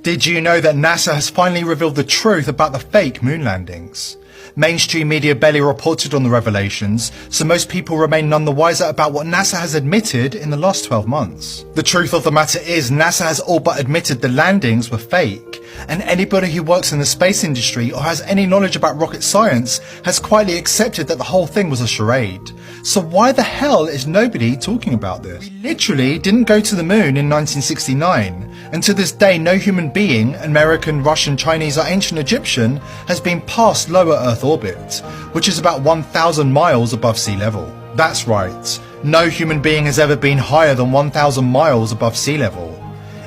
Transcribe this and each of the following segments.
Did you know that NASA has finally revealed the truth about the fake moon landings? Mainstream media barely reported on the revelations, so most people remain none the wiser about what NASA has admitted in the last 12 months. The truth of the matter is, NASA has all but admitted the landings were fake, and anybody who works in the space industry or has any knowledge about rocket science has quietly accepted that the whole thing was a charade. So why the hell is nobody talking about this? We literally didn't go to the moon in 1969, and to this day no human being, American, Russian, Chinese or ancient Egyptian, has been past lower Earth orbit, which is about 1,000 miles above sea level. That's right, no human being has ever been higher than 1,000 miles above sea level.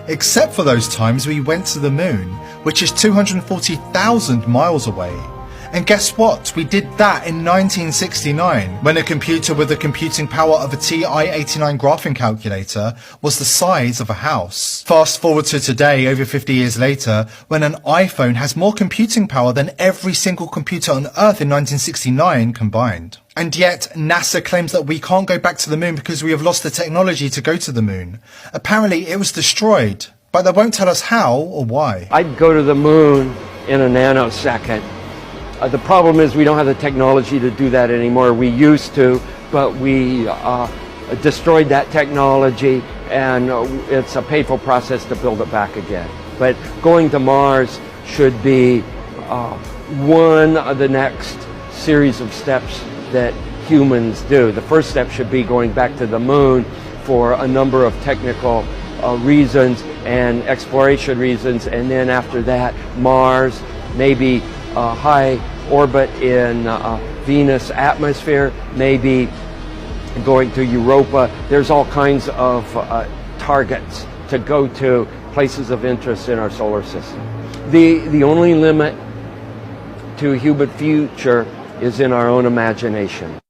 Except for those times we went to the moon, which is 240,000 miles away. And guess what? We did that in 1969, when a computer with the computing power of a TI-89 graphing calculator was the size of a house. Fast forward to today, over 50 years later, when an iPhone has more computing power than every single computer on Earth in 1969 combined. And yet, NASA claims that we can't go back to the moon because we have lost the technology to go to the moon. Apparently, it was destroyed, but they won't tell us how or why. I'd go to the moon in a nanosecond. The problem is we don't have the technology to do that anymore. We used to, but we destroyed that technology, and it's a painful process to build it back again. But going to Mars should be one of the next series of steps that humans do. The first step should be going back to the moon for a number of technical reasons and exploration reasons, and then after that, Mars, maybe high orbit in Venus atmosphere, maybe going to Europa. There's all kinds of targets to go to, places of interest in our solar system. The only limit to human future is in our own imagination.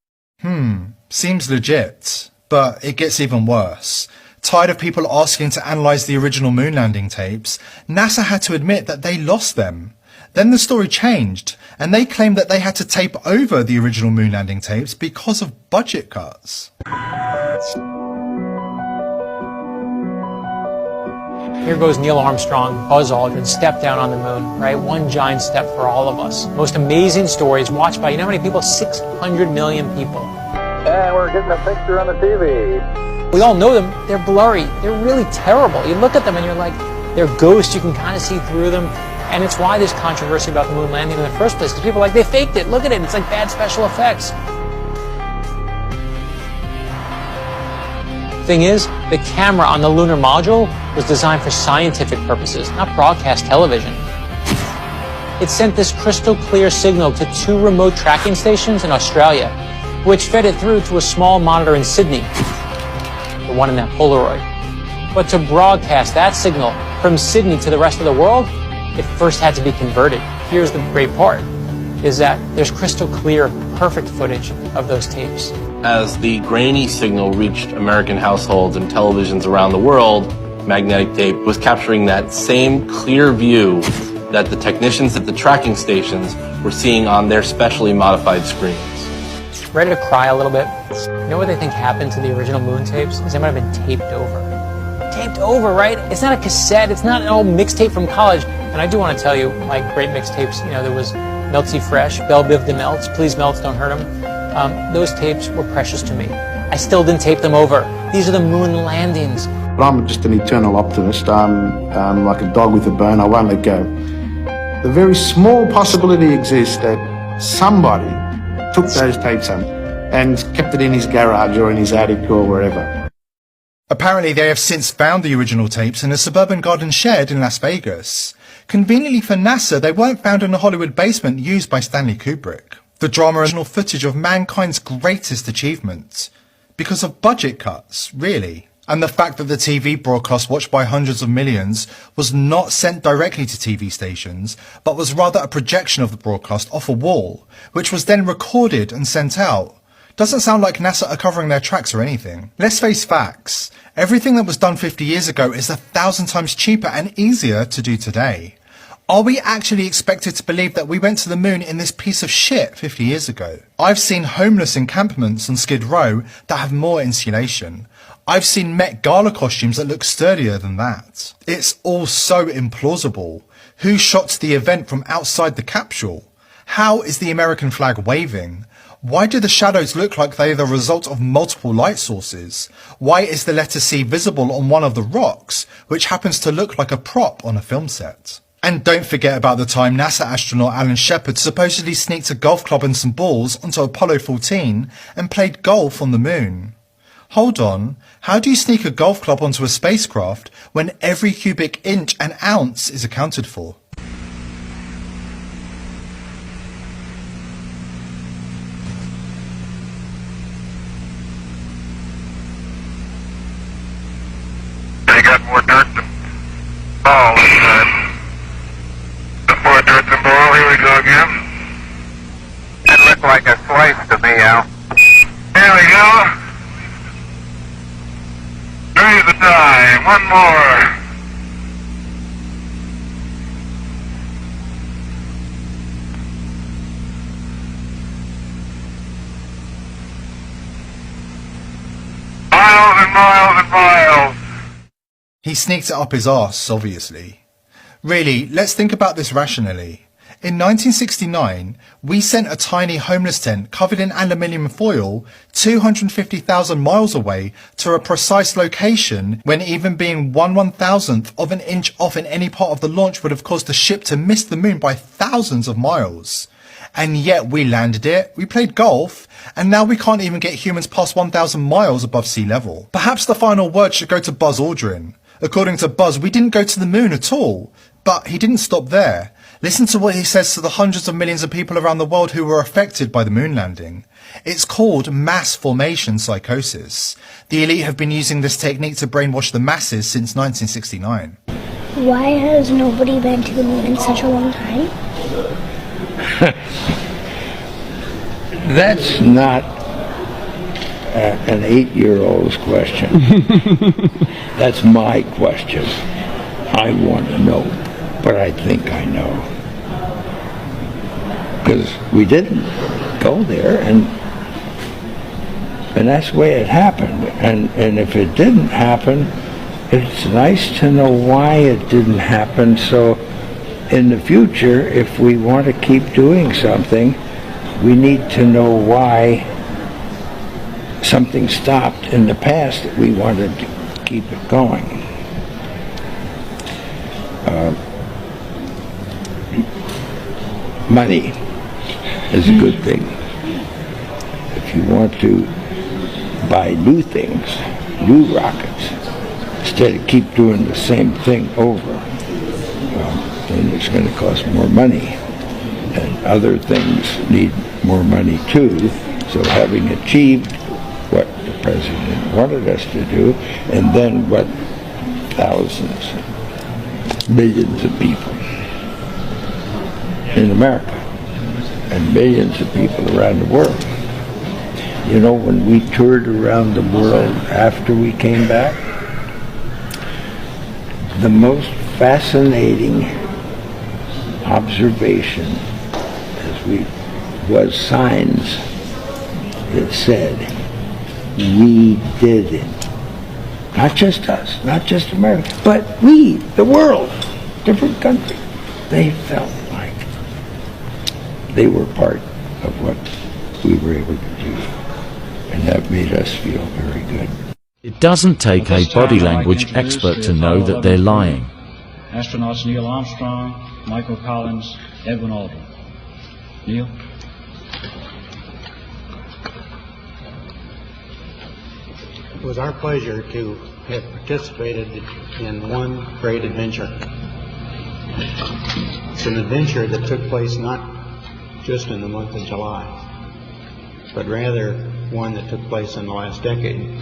Seems legit, but it gets even worse. Tired of people asking to analyse the original moon landing tapes, NASA had to admit that they lost them. Then the story changed, and they claimed that they had to tape over the original moon landing tapes because of budget cuts. Here goes Neil Armstrong, Buzz Aldrin, step down on the moon, right? One giant step for all of us. Most amazing stories watched by, you know how many people? 600 million people. And we're getting a picture on the TV. We all know them. They're blurry. They're really terrible. You look at them and you're like, they're ghosts. You can kind of see through them. And it's why there's controversy about the moon landing in the first place, because people are like, they faked it. Look at it. It's like bad special effects. Thing is, the camera on the lunar module was designed for scientific purposes, not broadcast television. It sent this crystal clear signal to 2 remote tracking stations in Australia, which fed it through to a small monitor in Sydney, the one in that Polaroid. But to broadcast that signal from Sydney to the rest of the world, it first had to be converted. Here's the great part, is that there's crystal clear, perfect footage of those tapes. As the grainy signal reached American households and televisions around the world, magnetic tape was capturing that same clear view that the technicians at the tracking stations were seeing on their specially modified screens. Ready to cry a little bit? You know what they think happened to the original moon tapes? Is they might have been taped over. Taped over, right? It's not a cassette, it's not an old mixtape from college. And I do want to tell you, my great mixtapes, you know, there was Melty Fresh, Belle Biv de Melts, Please Melts, Don't Hurt 'Em. Those tapes were precious to me. I still didn't tape them over. These are the moon landings. But I'm just an eternal optimist. I'm like a dog with a bone. I won't let go. The very small possibility exists that somebody took those tapes and kept it in his garage or in his attic or wherever. Apparently they have since found the original tapes in a suburban garden shed in Las Vegas. Conveniently for NASA, they weren't found in a Hollywood basement used by Stanley Kubrick. The drama original footage of mankind's greatest achievement. Because of budget cuts, really. And the fact that the TV broadcast watched by hundreds of millions was not sent directly to TV stations, but was rather a projection of the broadcast off a wall, which was then recorded and sent out. Doesn't sound like NASA are covering their tracks or anything. Let's face facts. Everything that was done 50 years ago is 1,000 times cheaper and easier to do today. Are we actually expected to believe that we went to the moon in this piece of shit 50 years ago? I've seen homeless encampments on Skid Row that have more insulation. I've seen Met Gala costumes that look sturdier than that. It's all so implausible. Who shot the event from outside the capsule? How is the American flag waving? Why do the shadows look like they're the result of multiple light sources? Why is the letter C visible on one of the rocks, which happens to look like a prop on a film set? And don't forget about the time NASA astronaut Alan Shepard supposedly sneaked a golf club and some balls onto Apollo 14 and played golf on the moon. Hold on, how do you sneak a golf club onto a spacecraft when every cubic inch and ounce is accounted for? They got more dirt than ball this time. More dirt than ball, here we go again. That looked like a slice to me, Al. Here we go. 3 the time, one more. Miles and miles and miles. He sneaked it up his arse, obviously. Really, let's think about this rationally. In 1969, we sent a tiny homeless tent covered in aluminium foil 250,000 miles away to a precise location when even being 1/1000th of an inch off in any part of the launch would have caused the ship to miss the moon by thousands of miles. And yet we landed it, we played golf, and now we can't even get humans past 1,000 miles above sea level. Perhaps the final word should go to Buzz Aldrin. According to Buzz, we didn't go to the moon at all. But he didn't stop there. Listen to what he says to the hundreds of millions of people around the world who were affected by the moon landing. It's called mass formation psychosis. The elite have been using this technique to brainwash the masses since 1969. Why has nobody been to the moon in such a long time? That's not an 8-year-old's question. That's my question. I want to know, but I think I know. Because we didn't go there, and that's the way it happened. And if it didn't happen, it's nice to know why it didn't happen, so in the future, if we want to keep doing something, we need to know why something stopped in the past that we wanted to keep it going. Money is a good thing. If you want to buy new things, new rockets, instead of keep doing the same thing over, then it's going to cost more money. And other things need more money too. So having achieved what the president wanted us to do, and then what thousands, millions of people in America and millions of people around the world. You know, when we toured around the world after we came back, the most fascinating observation was signs that said, we did it. Not just us, not just America, but we, the world, different countries. They felt like they were part of what we were able to do. And that made us feel very good. It doesn't take a body language expert to know that they're lying. Astronauts Neil Armstrong, Michael Collins, Edwin Aldrin. Neil? It was our pleasure to have participated in one great adventure. It's an adventure that took place not just in the month of July, but rather one that took place in the last decade.